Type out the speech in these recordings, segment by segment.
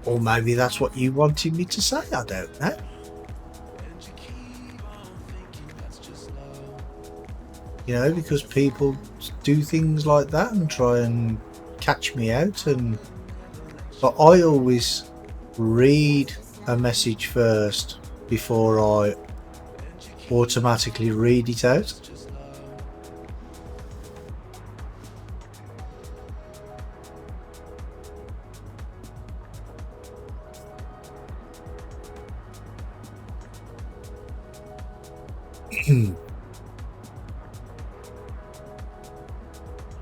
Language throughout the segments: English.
Or maybe that's what you wanted me to say, I don't know. You know, because people do things like that and try and catch me out, but I always read a message first before I automatically read it out.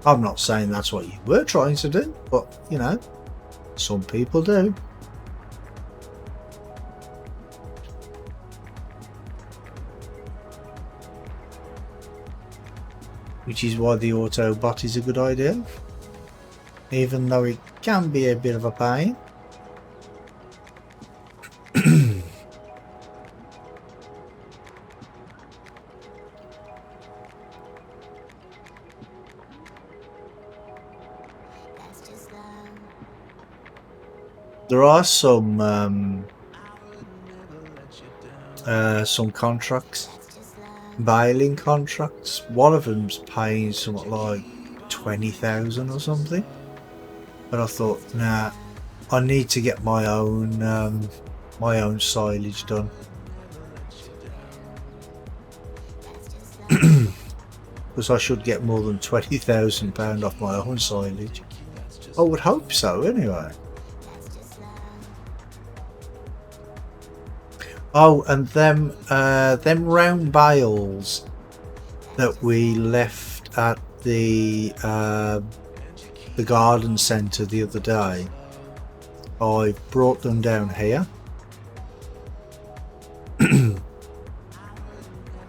I'm not saying that's what you were trying to do, but you know, some people do. Which is why the auto bot is a good idea, even though it can be a bit of a pain. There are some contracts, baling contracts. One of them's paying something like 20,000 or something. But I thought, nah, I need to get my own silage done. Because I should get more than £20,000 off my own silage. I would hope so, anyway. Oh, and them round bales that we left at the garden centre the other day, I brought them down here.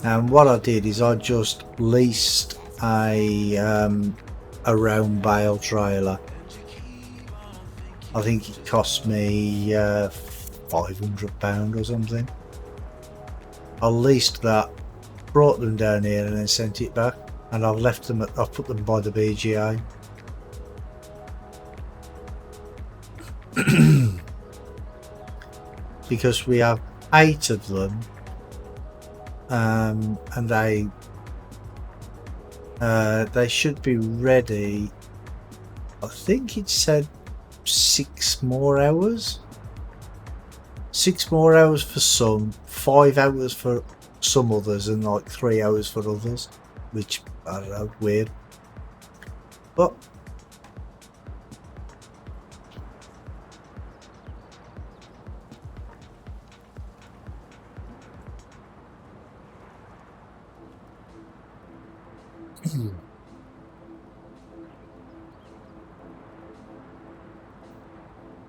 And what I did is I just leased a round bale trailer. I think it cost me £500 or something. I leased that, brought them down here, and then sent it back. And I've left them. I've put them by the BGA. Because we have 8 of them, and they should be ready. I think it said 6 more hours. 6 more hours for some, 5 hours for some others, and like 3 hours for others, which I don't know, weird. But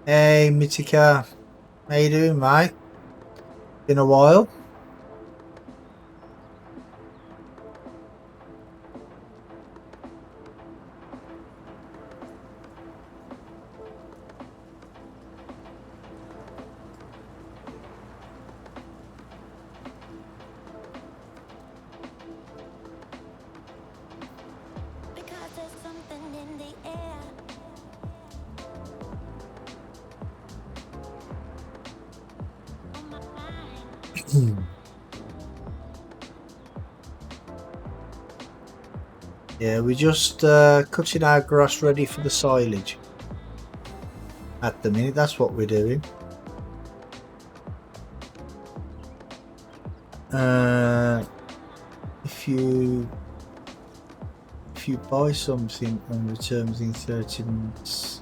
hey Mitika, how you doing, mate? Been a while. Yeah, we're just cutting our grass ready for the silage. At the minute, that's what we're doing. If you buy something and return within 30 minutes,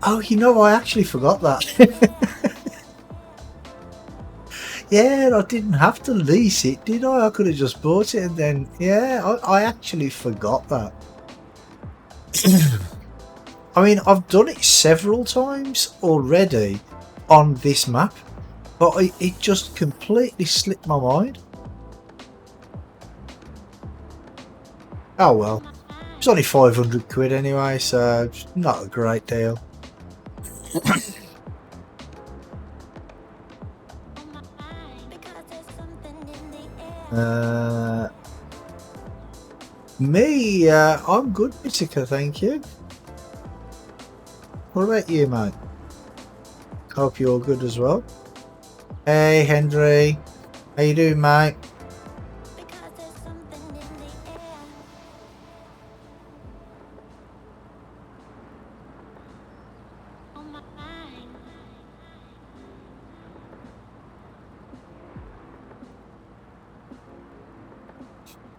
oh, you know, I actually forgot that. Yeah, I didn't have to lease it, did I? I could have just bought it and then, yeah, I actually forgot that. I mean, I've done it several times already on this map, but it just completely slipped my mind. Oh well, it's only 500 quid anyway, so it's not a great deal. Me, I'm good, Mitika, thank you. What about you, mate? Hope you're good as well. Hey Henry, how you doing, mate?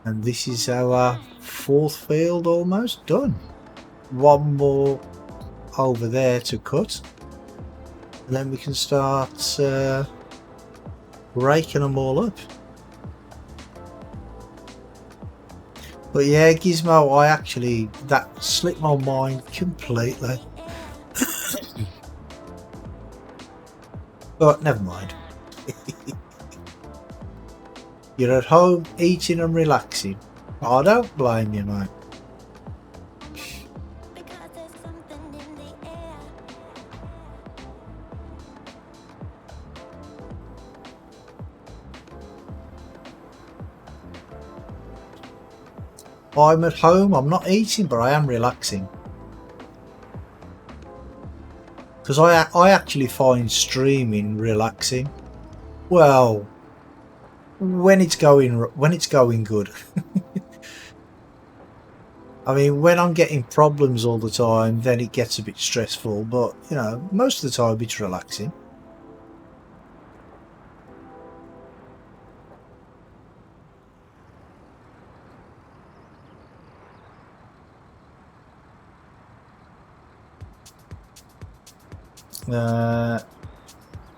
And this is our fourth field almost done. One more over there to cut, and then we can start raking them all up. But yeah, Gizmo, that slipped my mind completely. But never mind. You're at home eating and relaxing. I don't blame you, mate. I'm at home, I'm not eating, but I am relaxing. Because I actually find streaming relaxing. Well, when it's going good. I mean, when I'm getting problems all the time, then it gets a bit stressful, but you know, most of the time it's relaxing.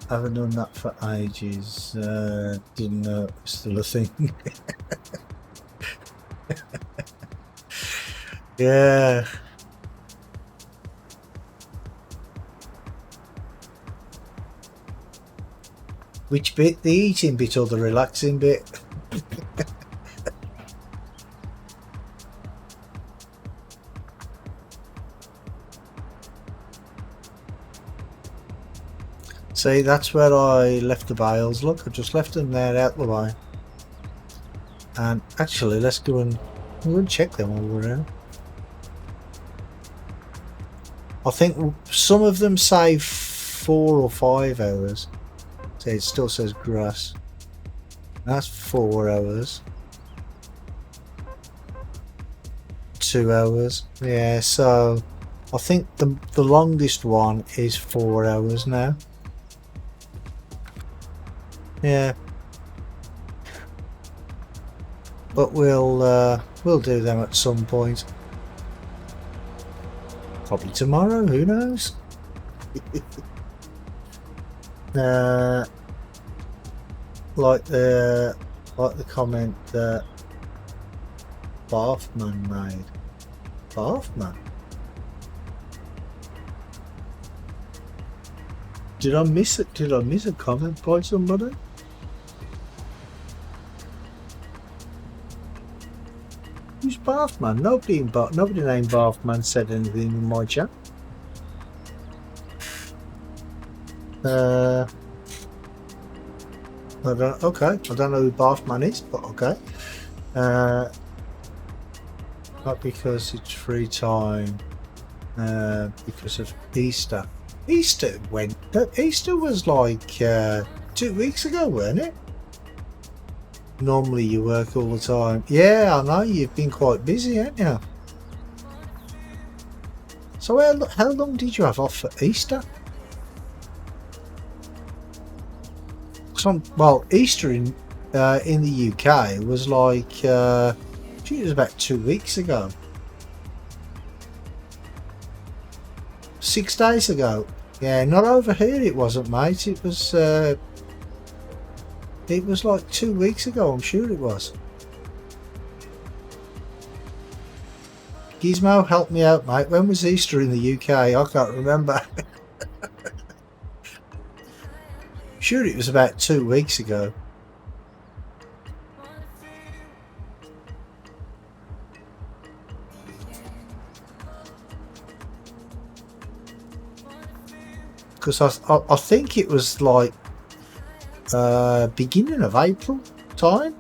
Haven't done that for ages. Didn't know it was still a thing. Yeah. Which bit? The eating bit or the relaxing bit? See, that's where I left the bales. Look, I just left them there out the way. And actually, let's go and check them while we're around. I think some of them say 4 or 5 hours. See, it still says grass. That's 4 hours. 2 hours. Yeah, so I think the longest one is 4 hours now. Yeah, but we'll do them at some point. Probably tomorrow. Who knows? Like the comment that Bathman made. Bathman. Did I miss it? Did I miss a comment by somebody? Who's Bathman? Nobody named Bathman said anything in my chat. I don't know who Bathman is, but okay. Not because it's free time. Because of Easter. Easter was like 2 weeks ago, weren't it? Normally you work all the time. Yeah, I know, you've been quite busy, haven't you? So how long did you have off for Easter? Well, Easter in the UK was like, it was about 2 weeks ago. 6 days ago. Yeah, not over here it wasn't, mate. It was like 2 weeks ago, I'm sure it was. Gizmo, help me out, mate. When was Easter in the UK? I can't remember. Sure, it was about 2 weeks ago. Because I think it was like beginning of April time.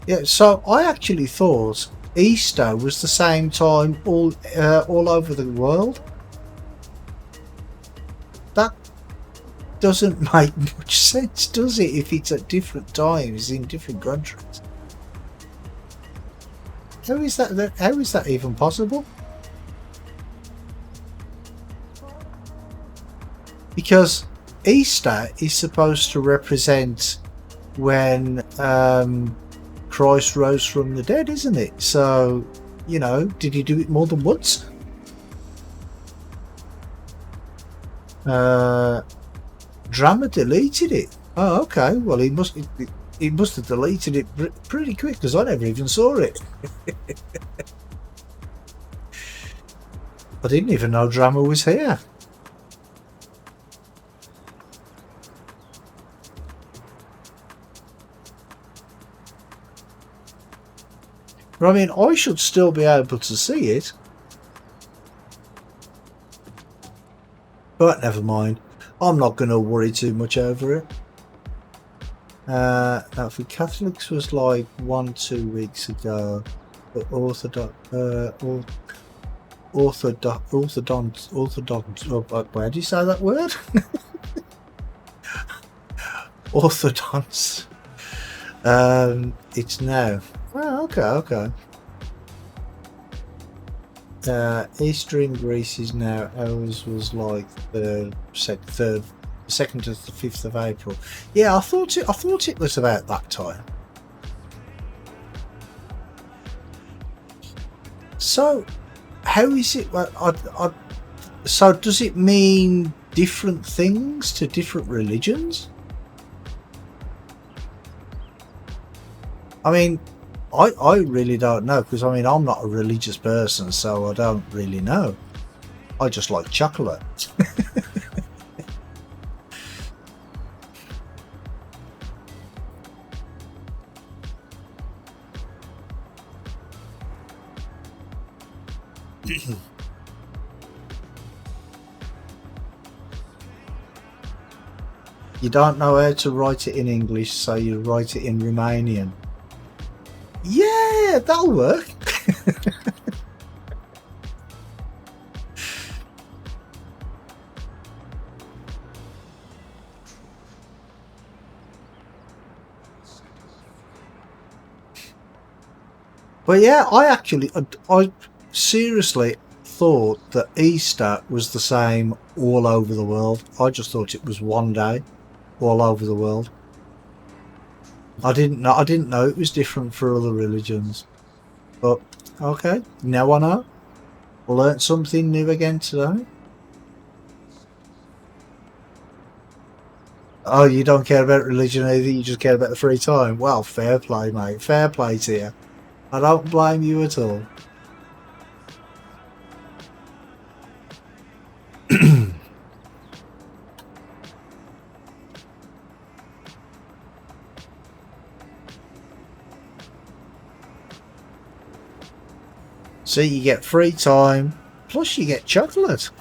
Yeah, so I actually thought Easter was the same time all over the world. That doesn't make much sense, does it? If it's at different times in different countries, how is that? How is that even possible? Because Easter is supposed to represent when Christ rose from the dead, isn't it? So, you know, did he do it more than once? Drama deleted it. Oh, okay. Well, he must have deleted it pretty quick because I never even saw it. I didn't even know Drama was here. But I mean, I should still be able to see it. But never mind. I'm not going to worry too much over it. Now, for Catholics was like 1-2 weeks ago. But Orthodox, where do you say that word? Orthodox. It's now. Oh, okay. Easter in Greece is now. Ours was like the second to the 5th of April. Yeah, I thought it was about that time. So, how is it? So, does it mean different things to different religions? I mean, I really don't know, because I mean, I'm not a religious person, so I don't really know. I just like chocolate. You don't know how to write it in English, so you write it in Romanian. Yeah, that'll work. But yeah, I seriously thought that Easter was the same all over the world. I just thought it was one day all over the world. I didn't know it was different for other religions. But okay, now I know. I learnt something new again today. Oh, you don't care about religion either, you just care about the free time. Well, fair play, mate. Fair play to you. I don't blame you at all. So you get free time, plus you get chocolate.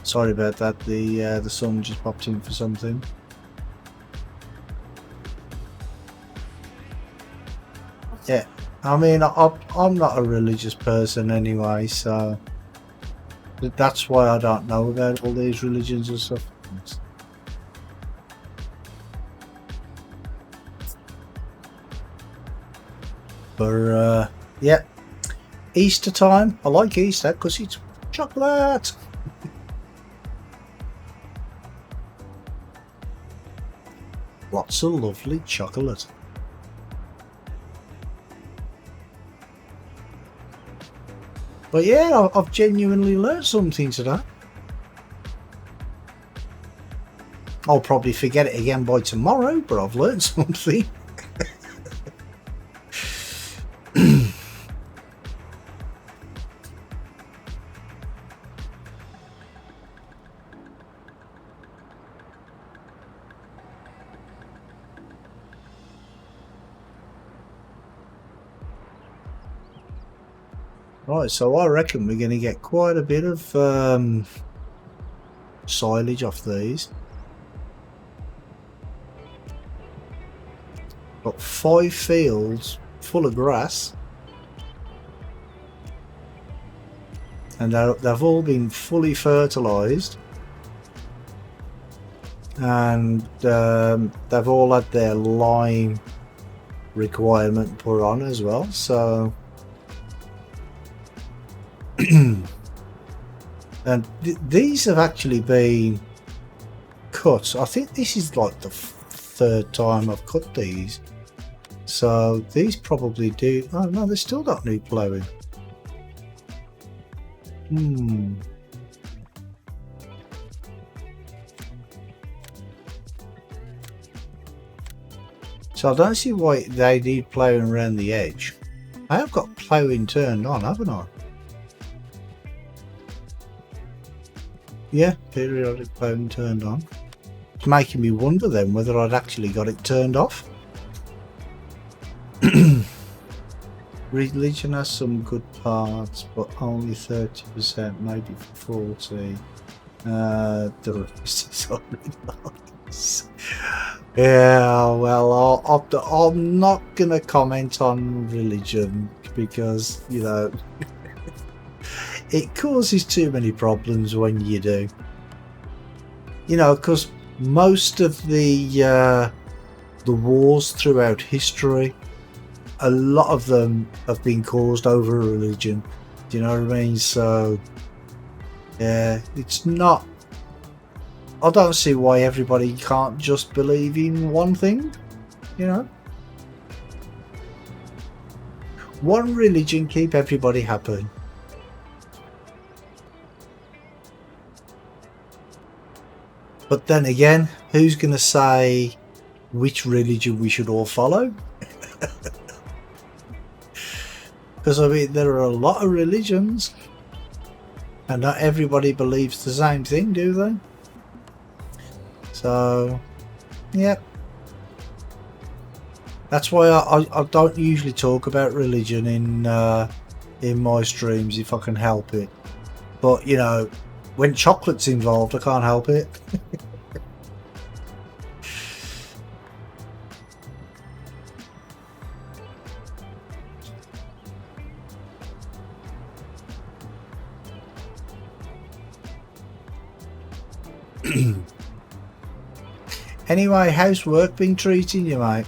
Sorry about that. The sun just popped in for something. Yeah, I mean, I'm not a religious person anyway, so that's why I don't know about all these religions and stuff. But yeah, Easter time. I like Easter because it's chocolate. Lots of lovely chocolate. But yeah, I've genuinely learned something today. I'll probably forget it again by tomorrow, but I've learned something. Right, so I reckon we're going to get quite a bit of silage off these. Got 5 fields full of grass, and they've all been fully fertilised, and they've all had their lime requirement put on as well, so and these have actually been cut. I think this is like the 3rd time I've cut these, so these probably do. Oh no, they still don't need ploughing. So I don't see why they need ploughing around the edge. I have got ploughing turned on, haven't I? Yeah, periodic ploughing turned on. It's making me wonder then whether I'd actually got it turned off. Religion has some good parts, but only 30%, maybe 40%. The rest is only nice. Yeah, well, I'm not going to comment on religion because, you know, it causes too many problems when you do. You know, because most of the wars throughout history, a lot of them have been caused over religion. Do you know what I mean? So, yeah, it's not. I don't see why everybody can't just believe in one thing, you know? One religion, keep everybody happy. But then again, who's going to say which religion we should all follow? Because I mean, there are a lot of religions, and not everybody believes the same thing, do they? So, yeah. That's why I don't usually talk about religion in my streams if I can help it. But, you know, when chocolate's involved, I can't help it. Anyway, how's work been treating you, mate?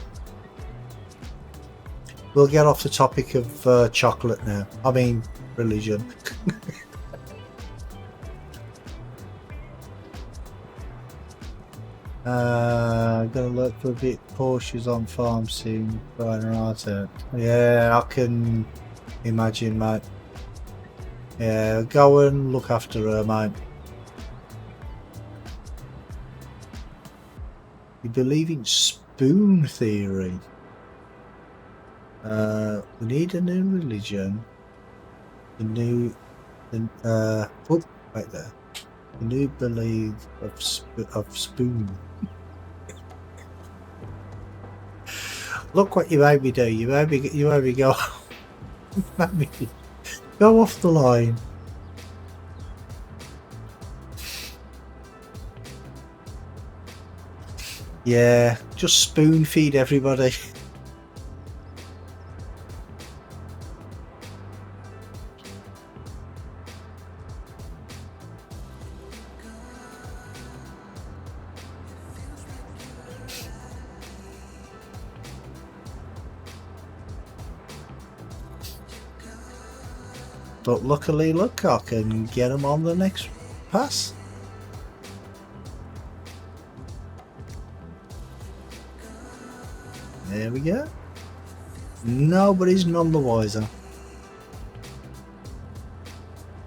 We'll get off the topic of chocolate now. I mean, religion. Gonna look for a bit Porsches on farm soon. Yeah, I can imagine, mate. Yeah, go and look after her, mate. You believe in spoon theory? We need a new religion. The new, oh, right there. The new belief of spoon. Look what you made me do. You made me go. Made me go off the line. Yeah, just spoon feed everybody. But luckily, look, I can get them on the next pass. There we go. Nobody's none the wiser.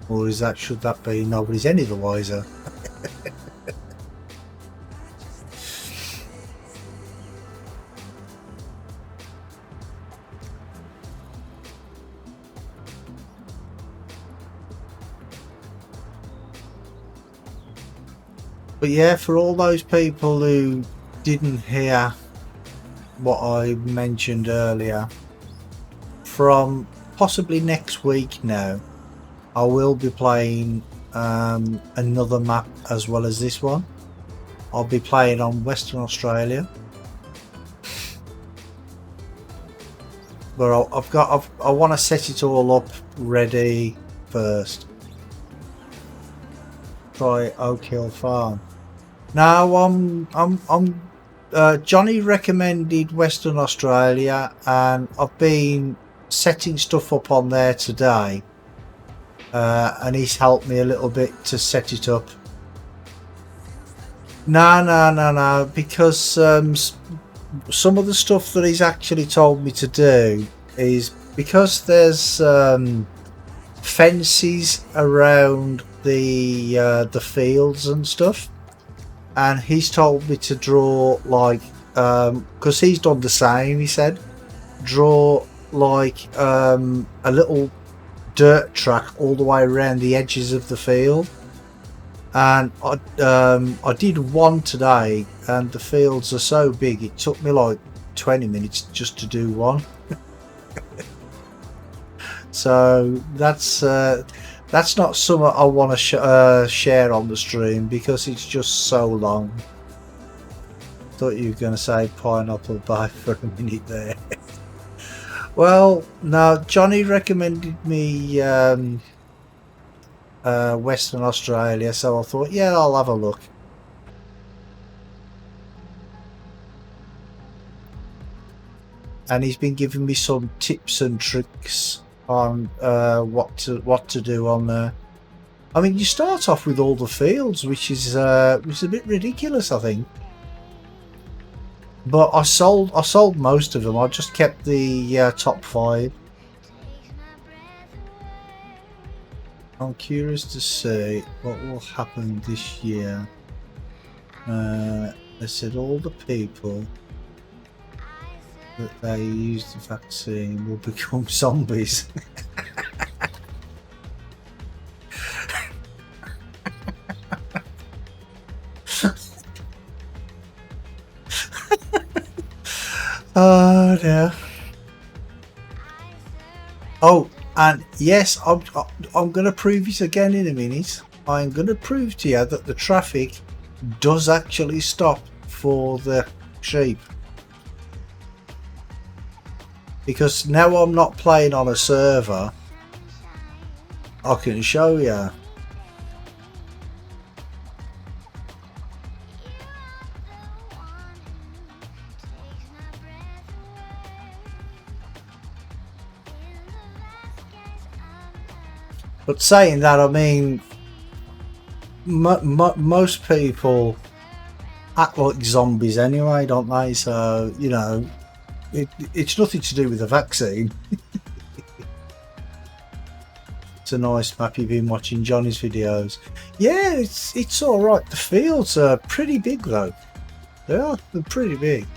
Or is that, should that be nobody's any the wiser? But yeah, for all those people who didn't hear what I mentioned earlier, from possibly next week now, I will be playing another map as well as this one. I'll be playing on Western Australia, but I want to set it all up ready first. Try Oak Hill Farm. Now Johnny recommended Western Australia, and I've been setting stuff up on there today, and he's helped me a little bit to set it up. No, because some of the stuff that he's actually told me to do is because there's fences around the fields and stuff, and he's told me to draw like because he's done the same. He said draw like a little dirt track all the way around the edges of the field, and I did one today, and the fields are so big it took me like 20 minutes just to do one. So that's not something I want to share on the stream because it's just so long. Thought you were going to say Pineapple Bay for a minute there. Well, no, Johnny recommended me Western Australia, so I thought, yeah, I'll have a look. And he's been giving me some tips and tricks on what to do on there. I mean, you start off with all the fields, which is a bit ridiculous, I think. But I sold most of them. I just kept the top 5. I'm curious to see what will happen this year. They said all the people that they use the vaccine will become zombies. Oh dear. Oh, and yes, I'm going to prove it again in a minute. I'm going to prove to you that the traffic does actually stop for the sheep. Because now I'm not playing on a server, I can show you. But saying that, I mean, most people act like zombies anyway, don't they? So, you know, it's nothing to do with the vaccine. It's a nice map. You've been watching Johnny's videos. Yeah, it's all right. The fields are pretty big though. They're pretty big.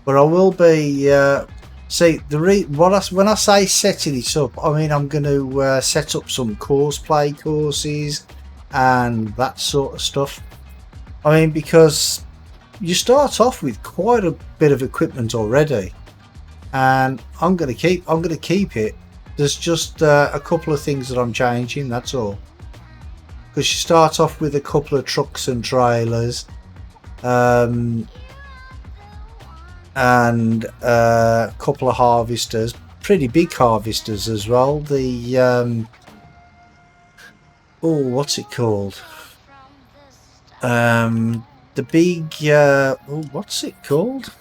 But I will be see when I say setting it up, I mean I'm going to set up some cosplay courses and that sort of stuff. I mean, because you start off with quite a bit of equipment already, and I'm going to keep it. There's just a couple of things that I'm changing. That's all. Because you start off with a couple of trucks and trailers. And a couple of harvesters, pretty big harvesters as well. The oh, what's it called? The big oh, what's it called?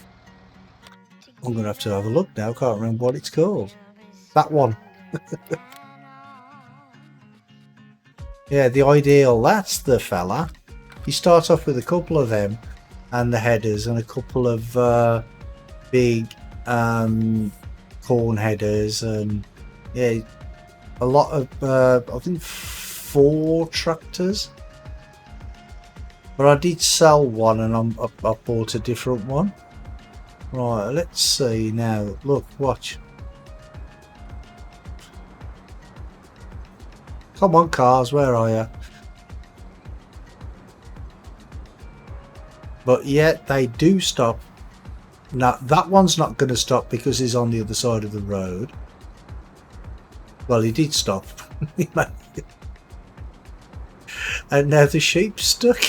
I'm gonna have to have a look now. Can't remember what it's called. That one. Yeah, the Ideal. That's the fella. You start off with a couple of them, and the headers, and a couple of big corn headers, and yeah, a lot of I think 4 tractors. But I did sell one and I bought a different one. Right, let's see now. Look, watch. Come on, cars, where are you? But yet they do stop. Now, that one's not going to stop because he's on the other side of the road. Well, he did stop. And now the sheep's stuck.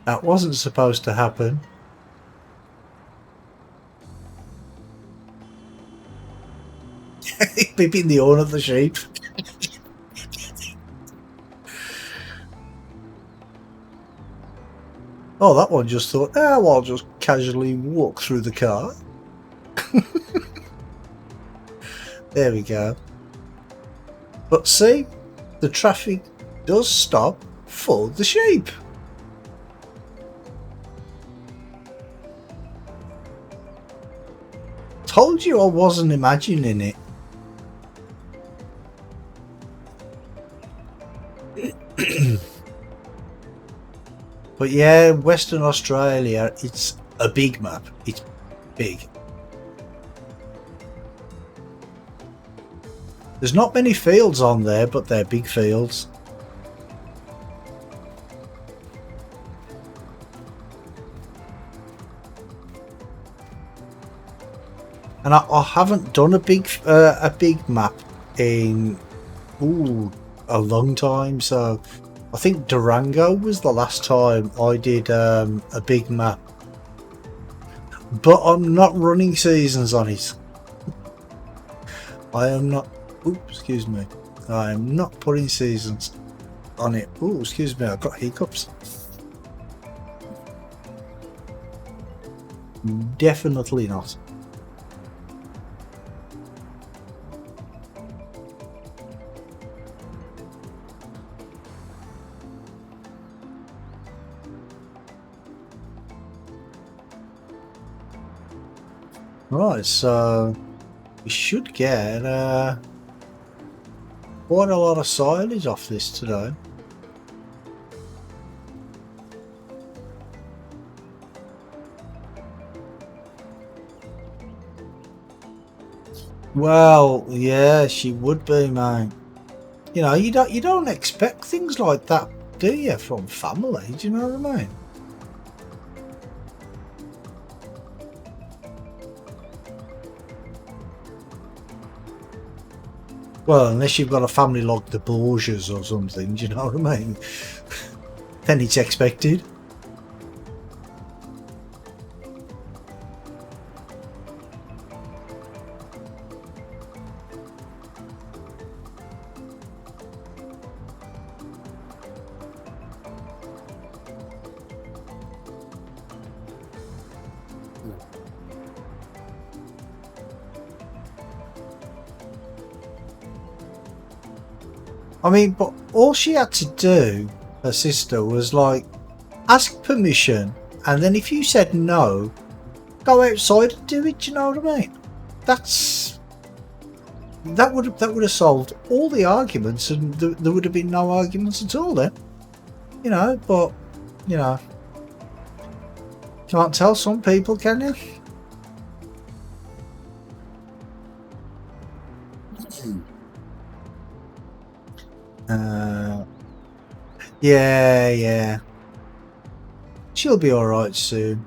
That wasn't supposed to happen. Beeping the horn of the sheep. Oh, that one just thought, well, I'll just casually walk through the car. There we go. But see, the traffic does stop for the sheep. Told you I wasn't imagining it. But yeah, Western Australia, it's a big map. It's big. There's not many fields on there, but they're big fields. And I haven't done a big map in a long time. So I think Durango was the last time I did a big map. But I'm not running seasons on it. I am not. Oops, excuse me. I am not putting seasons on it. Oh, excuse me, I've got hiccups. Definitely not. Right, so we should get quite a lot of silage off this today. Well, yeah, she would be, mate. You know, you don't expect things like that, do you, from family? Do you know what I mean? Well, unless you've got a family like the Borgias or something, do you know what I mean? Then it's expected. I mean, but all she had to do, her sister, was like ask permission, and then if you said no, go outside and do it. Do you know what I mean? That would have solved all the arguments, and there would have been no arguments at all then. You know, but you know, can't tell some people, can you? Yeah. She'll be alright soon.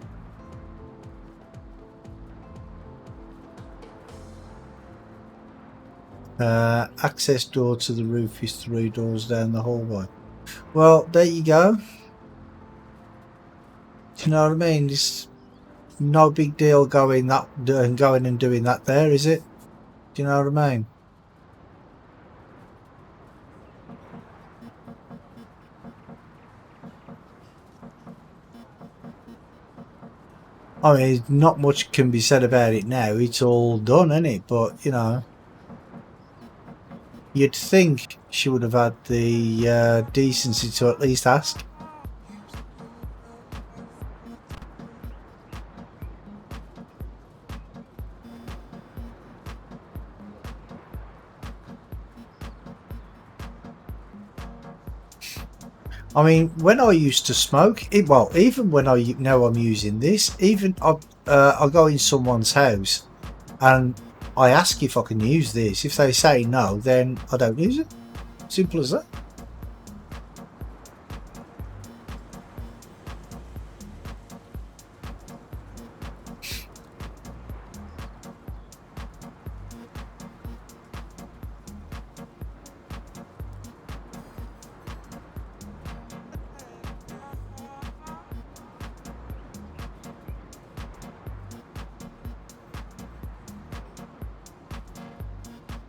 Access door to the roof is 3 doors down the hallway. Well, there you go. Do you know what I mean? It's no big deal going and doing that there, is it? Do you know what I mean? I mean, not much can be said about it now. It's all done, isn't it? But, you know, you'd think she would have had the decency to at least ask. I mean, when I used to smoke, well, even when now I'm using this, even I go in someone's house and I ask if I can use this. If they say no, then I don't use it. Simple as that.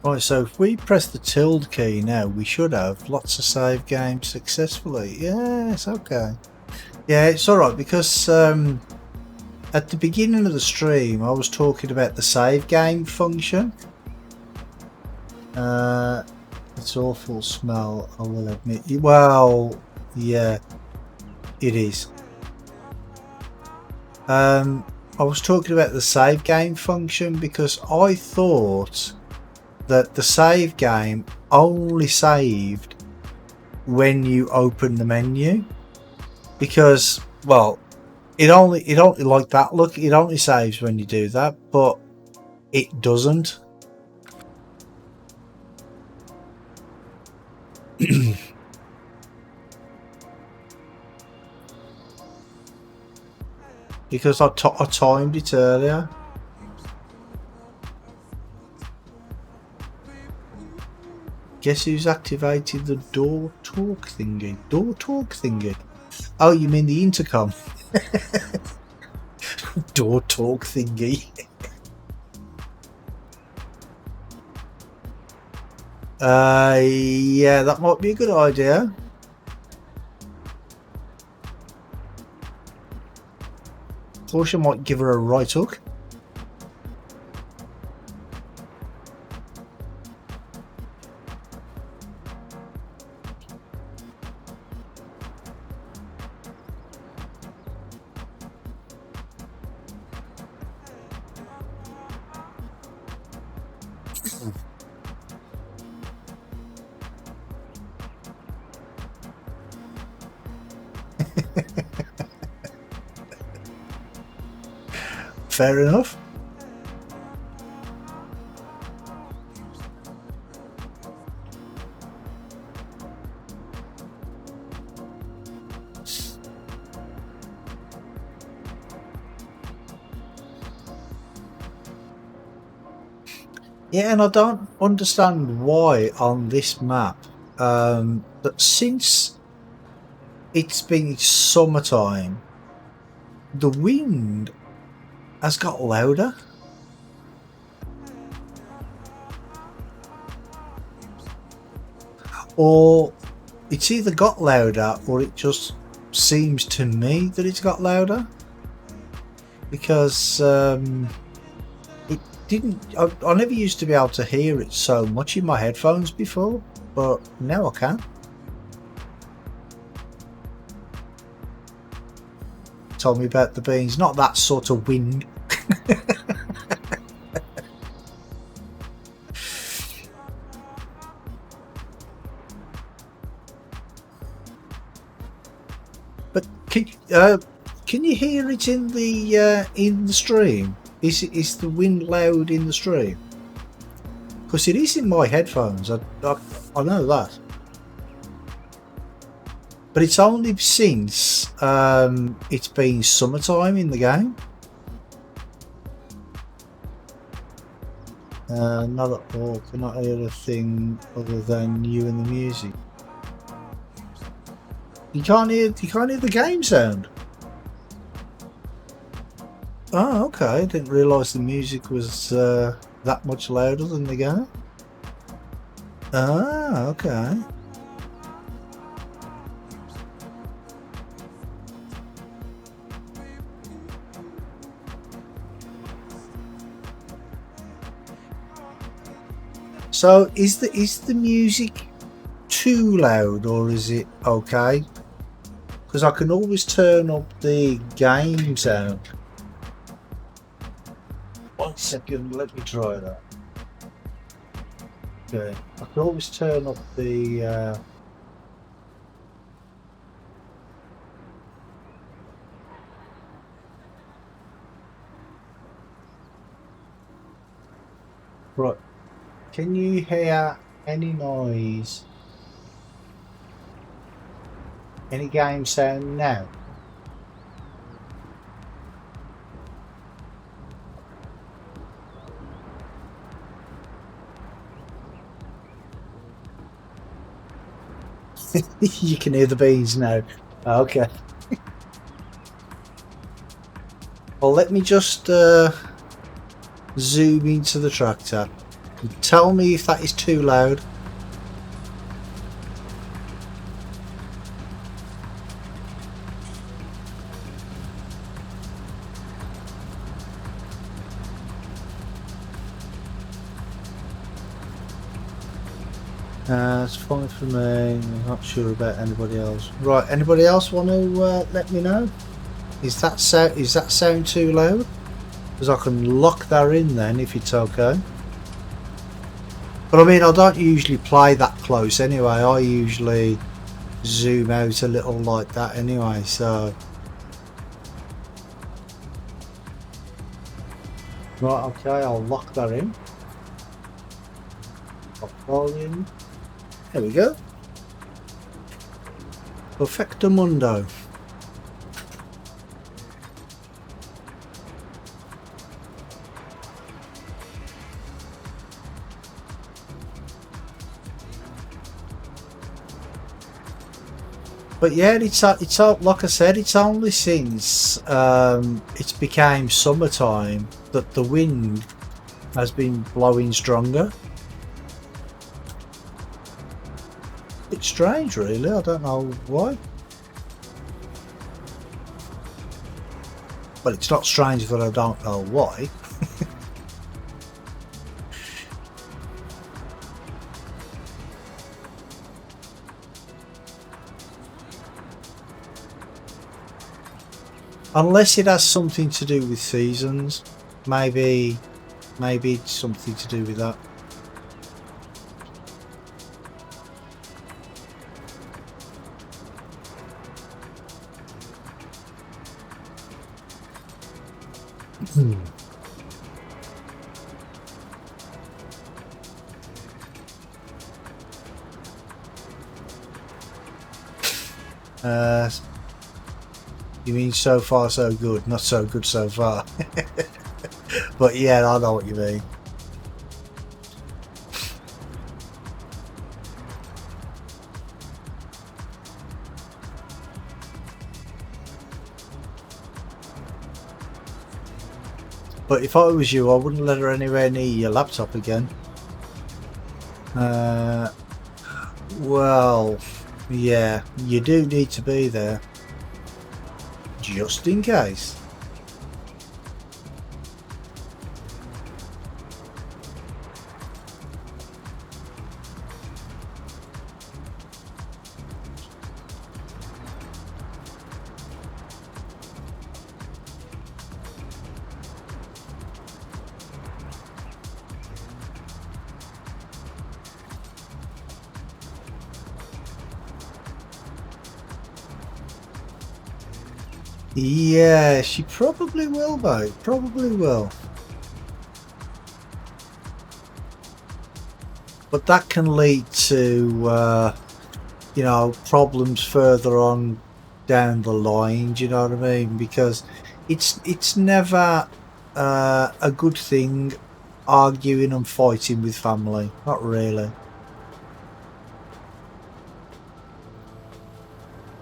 Right, so if we press the tilde key now, we should have lots of save games successfully. Yes, okay. Yeah, it's alright because at the beginning of the stream I was talking about the save game function. It's awful smell, I will admit. Well, yeah, it is. I was talking about the save game function because I thought that the save game only saved when you open the menu, because, well, it only like that. Look, it only saves when you do that, but it doesn't. Because I timed it earlier. Guess who's activated the door talk thingy? Door talk thingy? Oh, you mean the intercom? Door talk thingy. Yeah, that might be a good idea. Of course, I might give her a right hook. Fair enough. Yeah, and I don't understand why on this map, that since it's been summertime, the wind has got louder. Or it's either got louder or it just seems to me that it's got louder. Because it didn't... I never used to be able to hear it so much in my headphones before, but now I can. Told me about the beans, not that sort of wind. But can you hear it in the stream? Is the wind loud in the stream? Because it is in my headphones. I know that. But it's only since it's been summertime in the game. Not at all. Cannot hear a thing other than you and the music. You can't hear the game sound. Oh, okay. I didn't realise the music was that much louder than the game. Ah, okay. So is the music too loud or is it okay? Because I can always turn up the game sound. 1 second, let me try that. Okay, I can always turn up the Right. Can you hear any noise? Any game sound now? You can hear the bees now. Okay. Well, let me just zoom into the tractor. Tell me if that is too loud. It's fine for me. I'm not sure about anybody else. Right, anybody else want to let me know? Is that sound too loud? Because I can lock that in then if it's okay. But I mean, I don't usually play that close anyway. I usually zoom out a little like that anyway, so. Right, okay, I'll lock that in. Lock volume. There we go. Perfecto mundo. But yeah, it's like I said, it's only since it's became summertime that the wind has been blowing stronger. It's strange, really. I don't know why. Well, it's not strange that I don't know why. Unless it has something to do with seasons. Maybe it's something to do with that. You mean so far so good, not so good so far. But yeah, I know what you mean. But if I was you, I wouldn't let her anywhere near your laptop again. Well, yeah, you do need to be there. Just in case. Yeah, she probably will, mate. Probably will. But that can lead to, you know, problems further on down the line. Do you know what I mean? Because it's never a good thing arguing and fighting with family. Not really.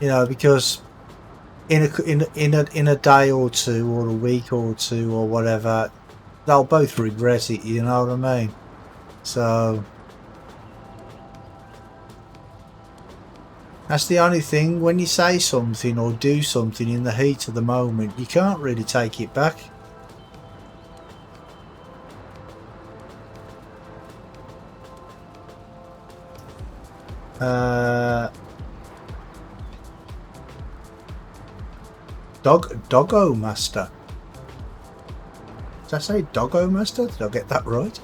You know, because in a day or two or a week or two or whatever, they'll both regret it. You know what I mean? So that's the only thing. When you say something or do something in the heat of the moment, you can't really take it back. Doggo Master. Did I say Doggo Master? Did I get that right?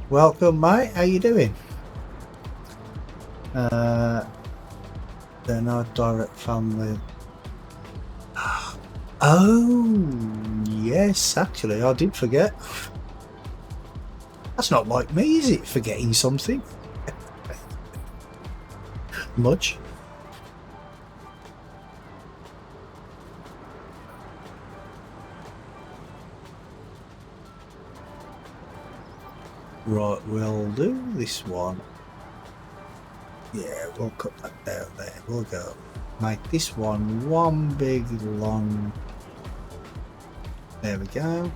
Welcome, mate. How you doing? They're not direct family. Oh, yes, actually, I did forget. That's not like me, is it? Forgetting something. Much. Right, we'll do this one. Yeah, we'll cut that down there. We'll go make this one big long. There we go.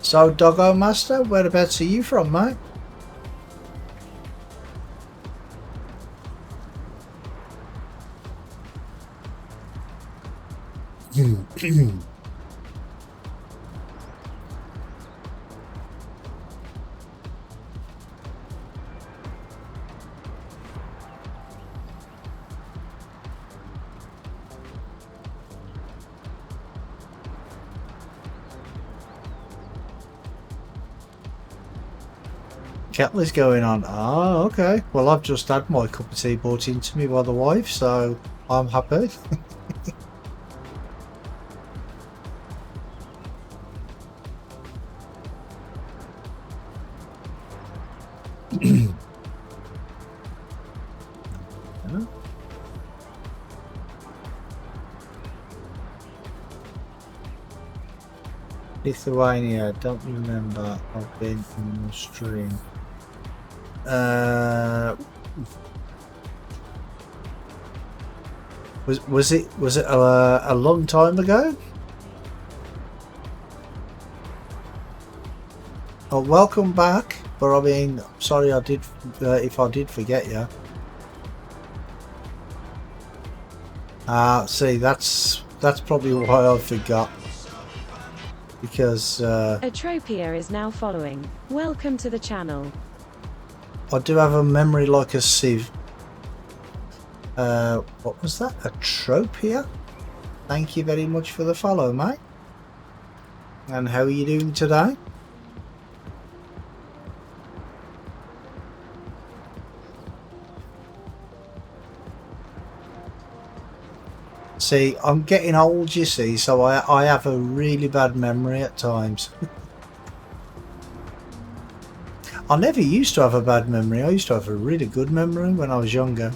So, Doggo Master, whereabouts are you from, mate? Kettler's going on. Oh, okay. Well, I've just had my cup of tea brought into me by the wife, so I'm happy. Lithuania, don't remember. I've been in the stream. Was it a long time ago? Oh, welcome back. But I mean, sorry, I did if I did forget you. See, that's probably why I forgot. Because Atropia is now following. Welcome to the channel. I do have a memory like a sieve. What was that? Atropia? Thank you very much for the follow, mate. And how are you doing today? See, I'm getting old, you see, so I have a really bad memory at times. I never used to have a bad memory. I used to have a really good memory when I was younger.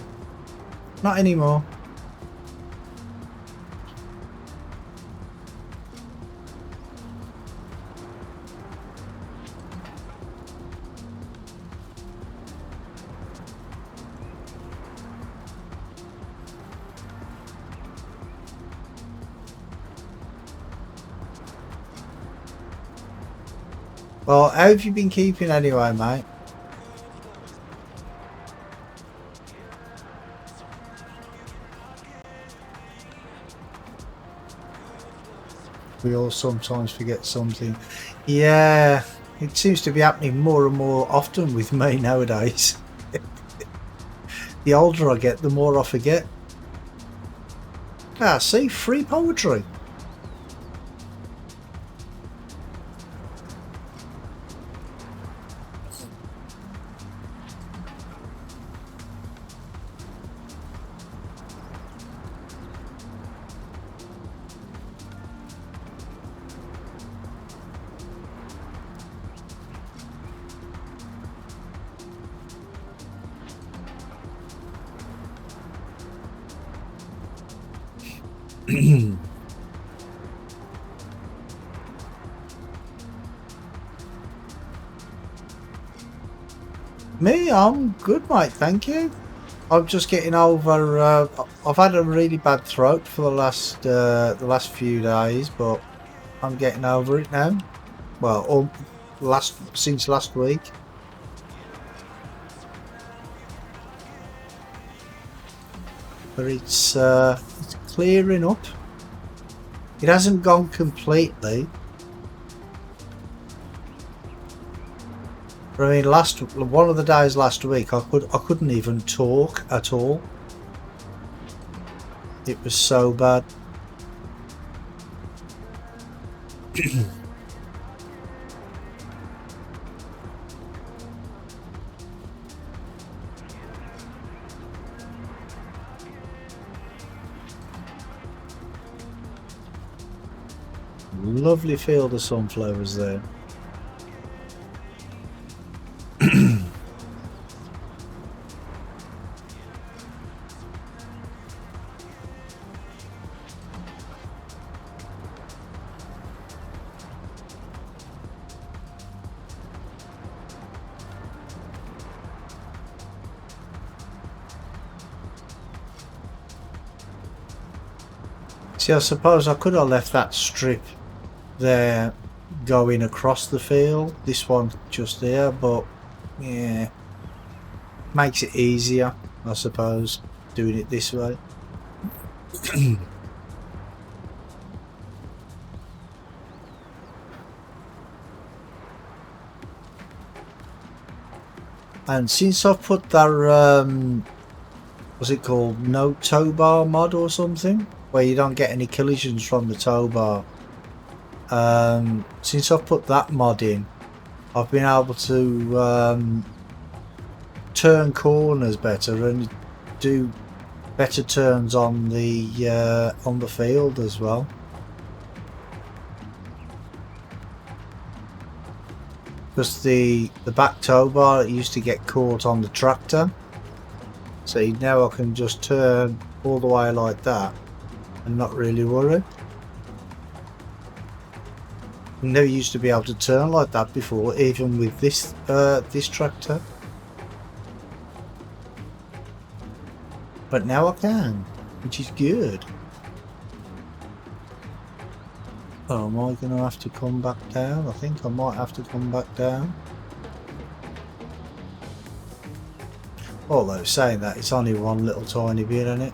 Not anymore. Well, how have you been keeping anyway, mate? We all sometimes forget something. Yeah, it seems to be happening more and more often with me nowadays. The older I get, the more I forget. Ah, see, free poetry. Me, I'm good, mate. Thank you. I'm just getting over. I've had a really bad throat for the last few days, but I'm getting over it now. Well, since last week. But it's clearing up. It hasn't gone completely. But I mean, one of the days last week, I couldn't even talk at all. It was so bad. Lovely field of sunflowers there. See, I suppose I could have left that strip there going across the field, this one just there, but yeah, makes it easier, I suppose, doing it this way. And since I've put that, what's it called, no tow bar mod or something, where you don't get any collisions from the tow bar, since I've put that mod in, I've been able to turn corners better and do better turns on the field as well. Because the back tow bar used to get caught on the tractor. See, now I can just turn all the way like that and not really worry. I never used to be able to turn like that before, even with this this tractor. But now I can, which is good. Oh, am I going to have to come back down? I think I might have to come back down. Although saying that, it's only one little tiny bit in it.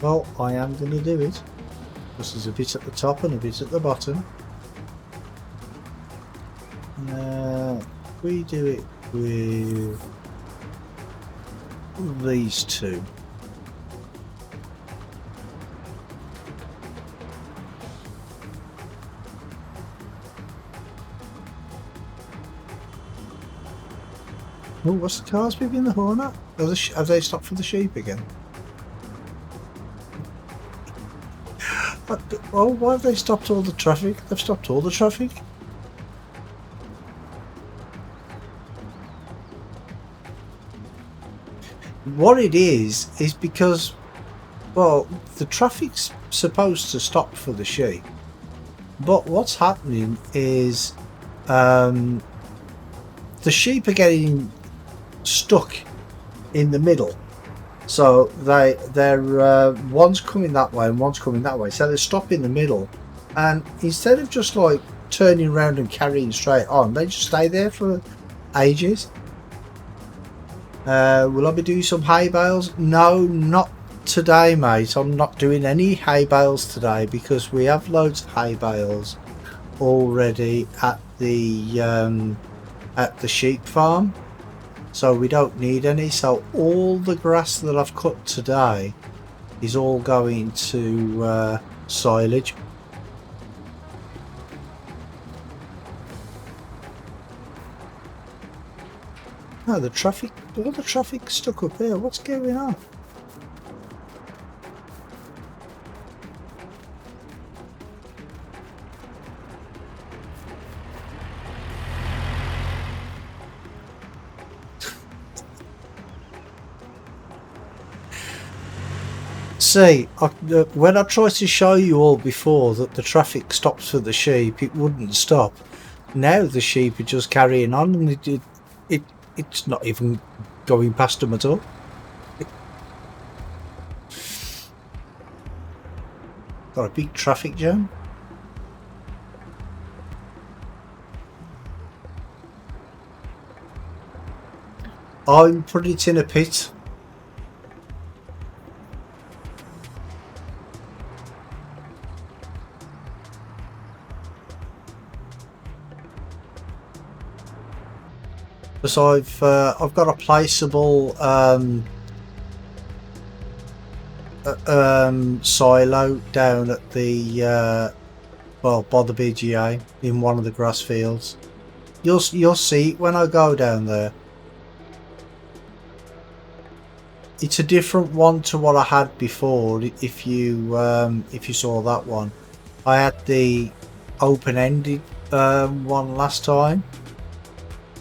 Well, I am going to do it. This is a bit at the top and a bit at the bottom. We do it with these two. Oh, what's the cars beeping the horn at? Have they stopped for the sheep again? Oh, why have they stopped all the traffic? They've stopped all the traffic. What it is because, well, the traffic's supposed to stop for the sheep, but what's happening is the sheep are getting stuck in the middle. So they're one's coming that way and one's coming that way, so they stop in the middle, and instead of just like turning around and carrying straight on, they just stay there for ages. Will I be doing some hay bales? No, not today, mate. I'm not doing any hay bales today because we have loads of hay bales already at the sheep farm, so we don't need any. So all the grass that I've cut today is all going to silage. No, the traffic, all the traffic stuck up here. What's going on? See, when I tried to show you all before that the traffic stops for the sheep, it wouldn't stop. Now the sheep are just carrying on, and it's not even going past them at all. Got a big traffic jam. I'm putting it in a pit. Because I've got a placeable silo down at the well, by the BGA in one of the grass fields. You'll see it when I go down there. It's a different one to what I had before. If you saw that one, I had the open-ended one last time,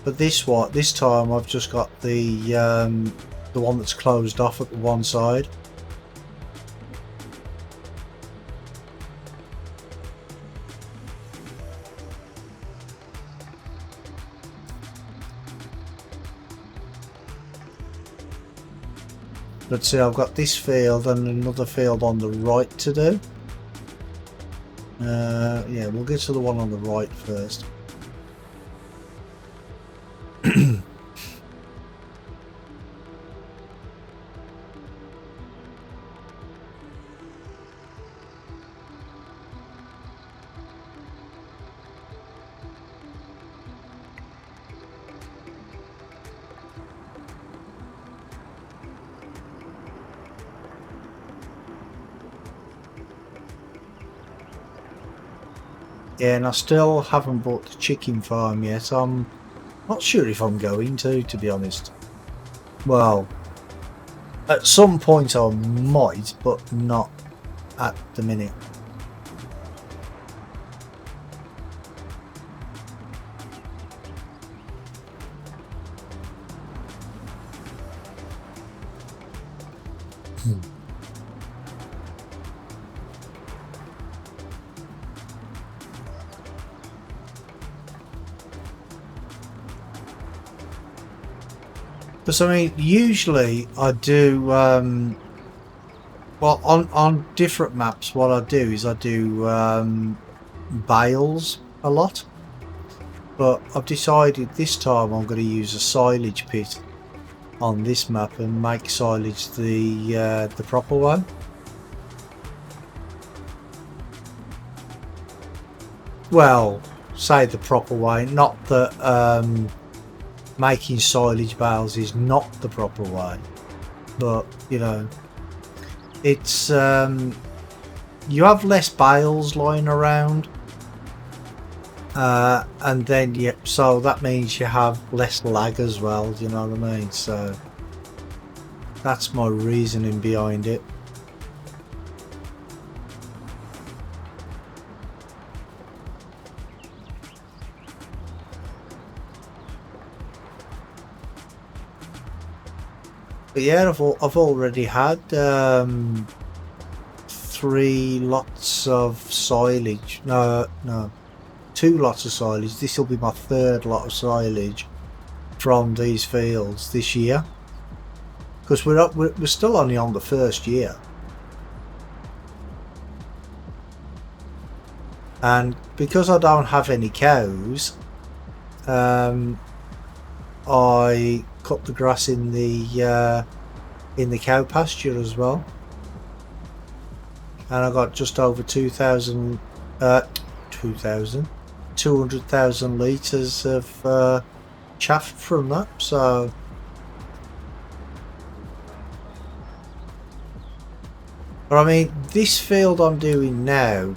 but this time I've just got the one that's closed off at the one side. Let's see, I've got this field and another field on the right to do. Yeah, we'll get to the one on the right first. Yeah, and I still haven't bought the chicken farm yet. I'm not sure if I'm going to be honest. Well, at some point I might, but not at the minute. Because I mean, usually I do, well, on different maps what I do is I do bales a lot, but I've decided this time I'm going to use a silage pit on this map and make silage the proper way. Well, say the proper way, not that making silage bales is not the proper way, but you know, it's you have less bales lying around, and then so that means you have less lag as well, do you know what I mean? So that's my reasoning behind it. But yeah, I've already had 3 lots of silage. No, 2 lots of silage. This will be my 3rd lot of silage from these fields this year. Because we're still only on the 1st year. And because I don't have any cows, I cut the grass in the cow pasture as well, and I got just over 200,000 litres of chaff from that. So but I mean, this field I'm doing now,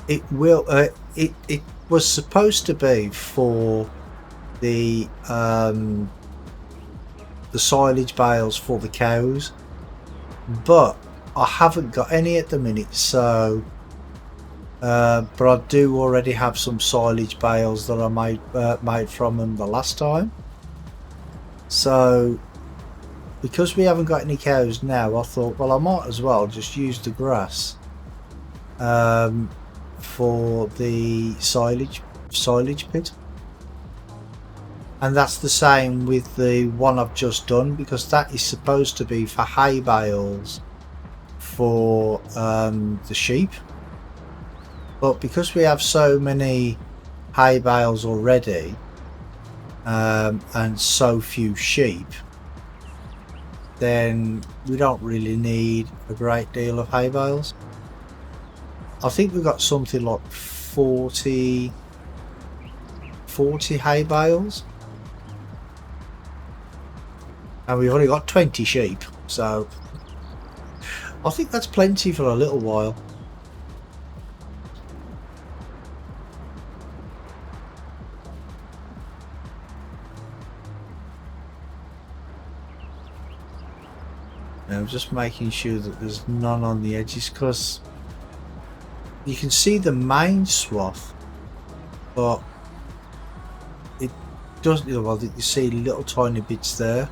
it was supposed to be for the silage bales for the cows, but I haven't got any at the minute. So but I do already have some silage bales that I made from them the last time. So because we haven't got any cows now, I thought, well, I might as well just use the grass for the silage pit. And that's the same with the one I've just done, because that is supposed to be for hay bales for the sheep. But because we have so many hay bales already and so few sheep, then we don't really need a great deal of hay bales. I think we've got something like 40 40 hay bales. And we've only got 20 sheep, so I think that's plenty for a little while. Now just making sure that there's none on the edges, because you can see the main swath, but it doesn't, well, you see little tiny bits there.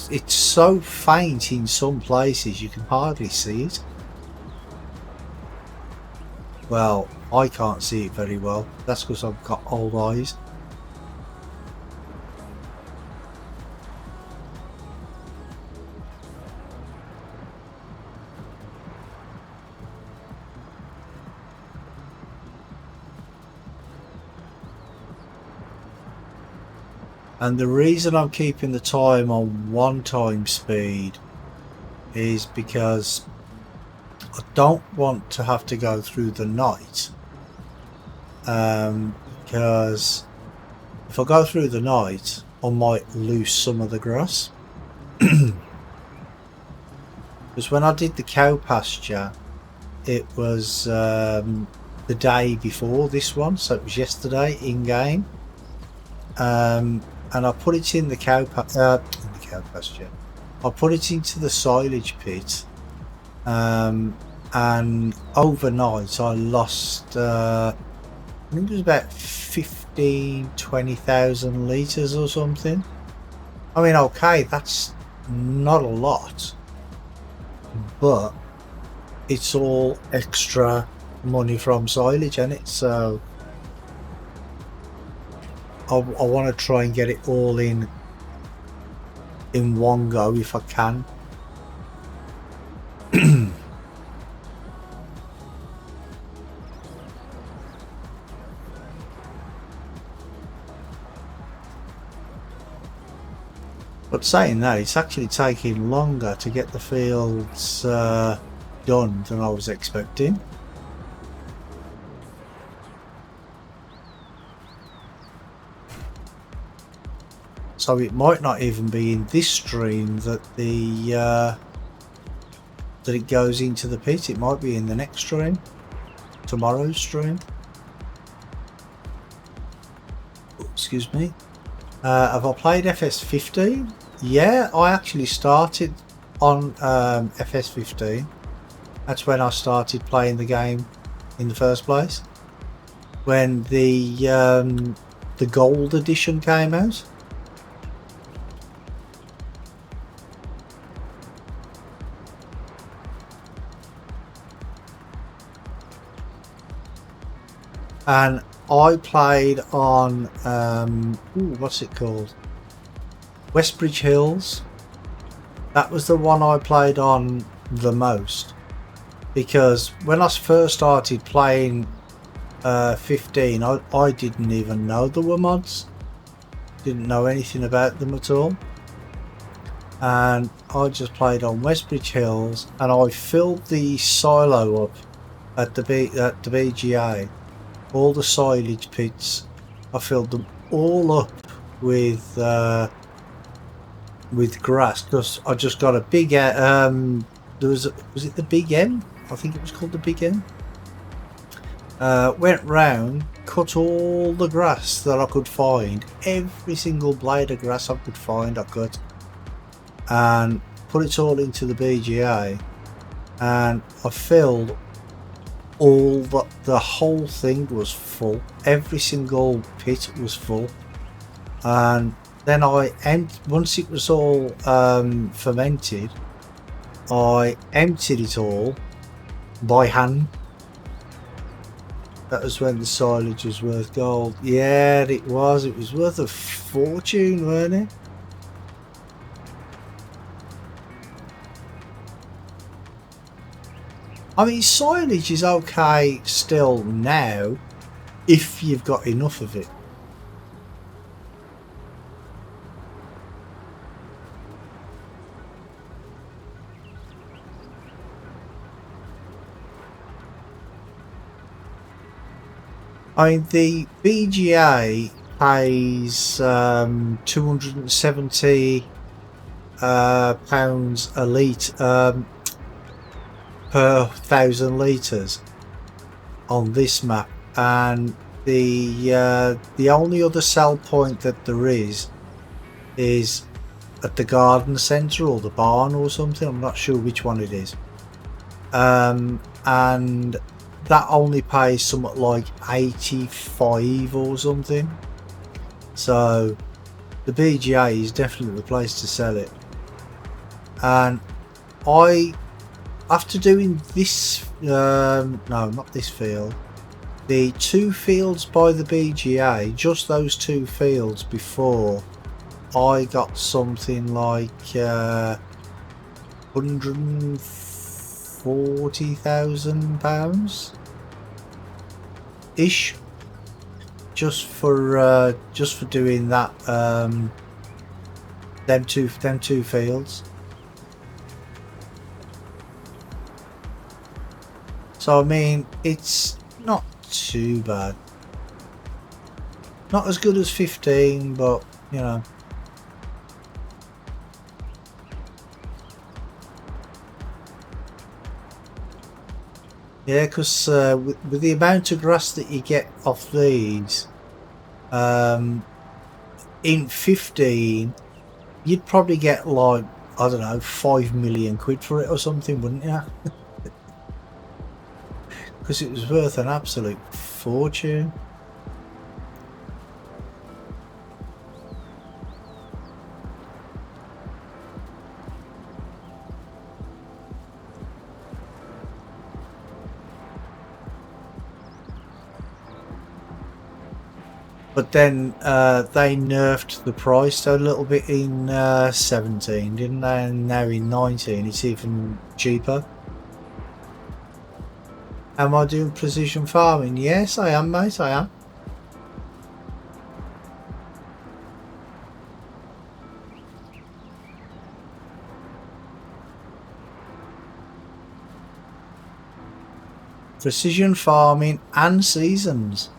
It's so faint in some places you can hardly see it. Well, I can't see it very well. That's because I've got old eyes. And the reason I'm keeping the time on 1 time speed is because I don't want to have to go through the night. Because if I go through the night, I might lose some of the grass. Because when I did the cow pasture, it was the day before this one, so it was yesterday in game. And I put it in the cow pasture. I put it into the silage pit, and overnight I lost. I think it was about 20,000 litres or something. I mean, okay, that's not a lot, but it's all extra money from silage, and it, so I want to try and get it all in one go if I can. But saying that, it's actually taking longer to get the fields done than I was expecting. So it might not even be in this stream that the that it goes into the pit. It might be in the next stream, tomorrow's stream. Excuse me. Have I played FS15? Yeah, I actually started on FS15. That's when I started playing the game in the first place. When the gold edition came out. And I played on what's it called? Westbridge Hills. That was the one I played on the most, because when I first started playing 15, I didn't even know there were mods. Didn't know anything about them at all. And I just played on Westbridge Hills, and I filled the silo up at the BGA. All the silage pits, I filled them all up with grass, because I just got a big there was it the Big M? I think it was called the Big M. Went round, cut all the grass that I could find, every single blade of grass I could find I cut, and put it all into the BGA, and I filled all the whole thing was full. Every single pit was full, and then once it was all fermented, I emptied it all by hand. That was when the silage was worth gold. Yeah, it was worth a fortune, weren't it? I mean, silage is okay still now if you've got enough of it. I mean, the BGA pays 270 pounds a litre per 1,000 litres on this map, and the only other sell point that there is at the garden centre or the barn or something. I'm not sure which one it is, and that only pays something like 85 or something. So the BGA is definitely the place to sell it. And after doing this, no, not this field, the 2 fields by the BGA, just those 2 fields before, I got something like £140,000 ish, just for doing that, them two fields. So I mean, it's not too bad. Not as good as 15, but you know. Yeah, because with the amount of grass that you get off these, in 15, you'd probably get like, I don't know, 5 million quid for it or something, wouldn't you? Because it was worth an absolute fortune. But then they nerfed the price a little bit in 17, didn't they? And now in 19 it's even cheaper. Am I doing precision farming? Yes, I am, mate, I am. Precision farming and seasons.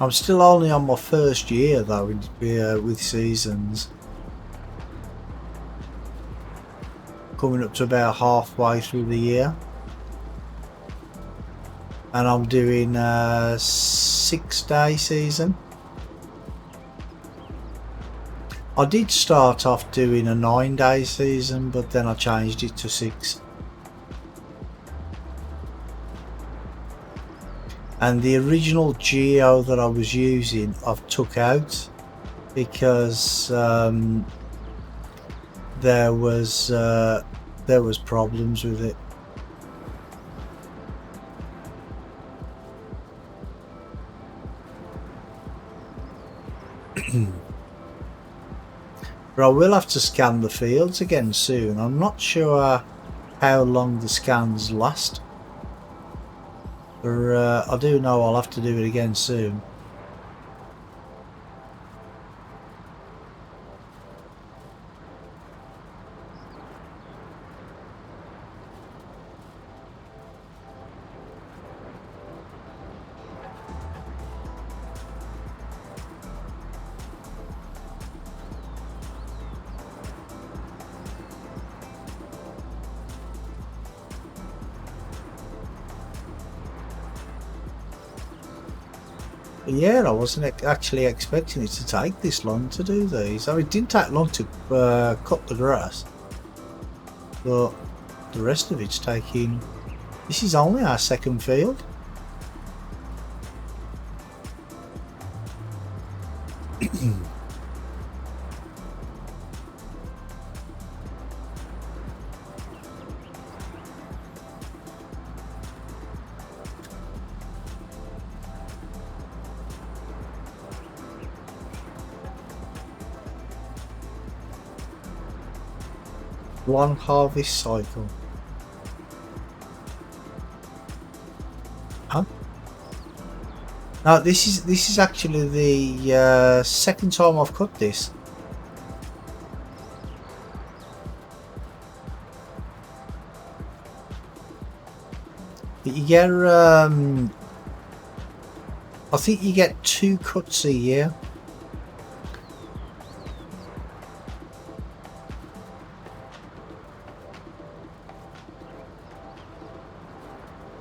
I'm still only on my first year though with seasons. Coming up to about halfway through the year. And I'm doing a 6-day season. I did start off doing a 9-day season, but then I changed it to 6. And the original geo that I was using I've took out because there was problems with it. But I will have to scan the fields again soon. I'm not sure how long the scans last. But I do know I'll have to do it again soon. Yeah, I wasn't actually expecting it to take this long to do these. I mean, it didn't take long to cut the grass, but the rest of it's taking... This is only our second field. Long harvest cycle. Huh? No, this is actually the second time I've cut this. But you get I think you get 2 cuts a year.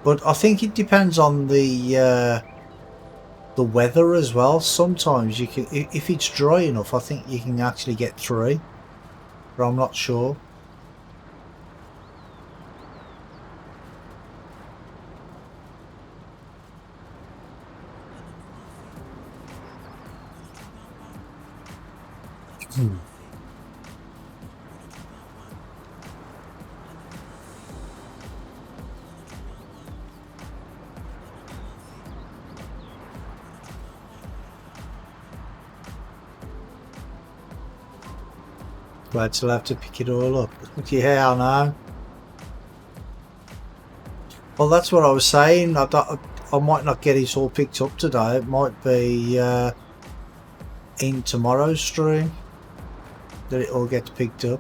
But I think it depends on the weather as well. Sometimes you can, if it's dry enough, I think you can actually get 3, but I'm not sure. Glad to have to pick it all up. Yeah, I know. Well, that's what I was saying. I might not get it all picked up today. It might be in tomorrow's stream that it all gets picked up.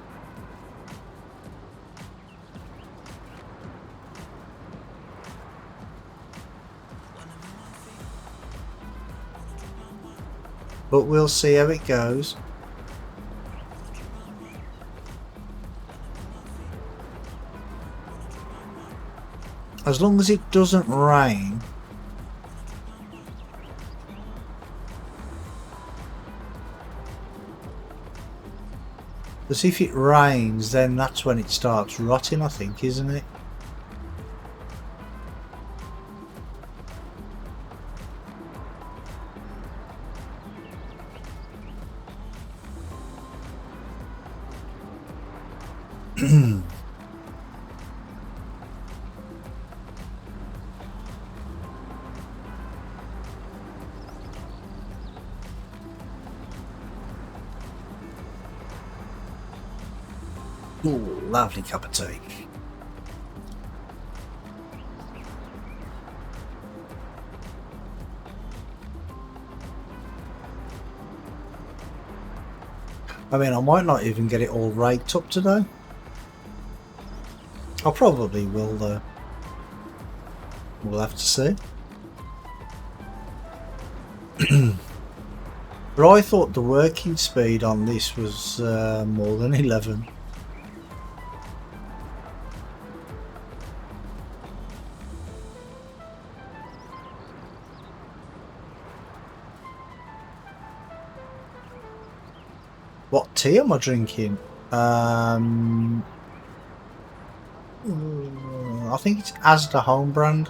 But we'll see how it goes. As long as it doesn't rain. Because if it rains, then that's when it starts rotting, I think, isn't it? Ooh, lovely cup of tea. I mean, I might not even get it all raked up today. I probably will though. We'll have to see. But I thought the working speed on this was more than 11. What tea am I drinking? I think it's Asda home brand.